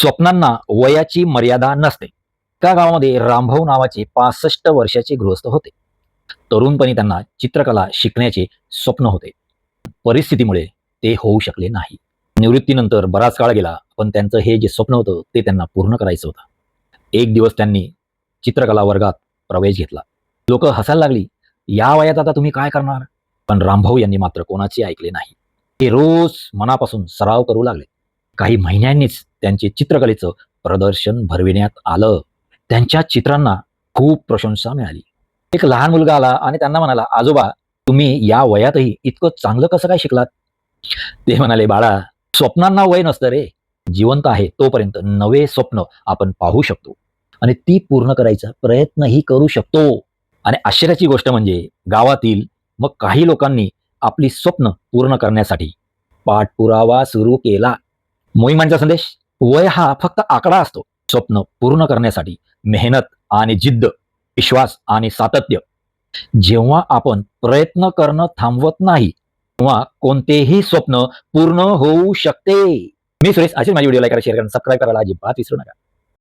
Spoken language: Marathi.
स्वप्नांना वयाची मर्यादा नसते. त्या गावामध्ये रामभाऊ नावाचे 65 वर्षाचे गृहस्थ होते. तरुणपणी त्यांना चित्रकला शिकण्याचे स्वप्न होते. परिस्थितीमुळे ते होऊ शकले नाही. निवृत्तीनंतर बराच काळ गेला, पण त्यांचं हे जे स्वप्न होतं ते त्यांना पूर्ण करायचं होतं. एक दिवस त्यांनी चित्रकला वर्गात प्रवेश घेतला. लोक हसायला लागली, "या वयात आता तुम्ही काय करणार?" पण रामभाऊ यांनी मात्र कोणाचे ऐकले नाही. ते रोज मनापासून सराव करू लागले. काही महिन्यांनीच त्यांचे चित्रकलेचं प्रदर्शन भरविण्यात आलं. त्यांच्या चित्रांना खूप प्रशंसा मिळाली. एक लहान मुलगा आला आणि त्यांना म्हणाला, "आजोबा, तुम्ही या वयातही इतकं चांगलं कसं काय शिकलात?" ते म्हणाले, "बाळा, स्वप्नांना वय नसतं रे. जिवंत आहे तोपर्यंत नवे स्वप्न आपण पाहू शकतो आणि ती पूर्ण करायचा प्रयत्नही करू शकतो." आणि आश्चर्याची गोष्ट म्हणजे गावातील मग काही लोकांनी आपली स्वप्न पूर्ण करण्यासाठी पाठपुरावा सुरू केला. मोहिमांचा संदेश: वय हा फक्त आकडा असतो. स्वप्न पूर्ण करण्यासाठी मेहनत आणि जिद्द, विश्वास आणि सातत्य. जेव्हा आपण प्रयत्न करणं थांबवत नाही, तेव्हा कोणतेही स्वप्न पूर्ण होऊ शकते. मी सुरेश. असेच माझे व्हिडिओ लाईक करा, शेअर करा, सबस्क्राईब करायला अजिबात विसरू नका.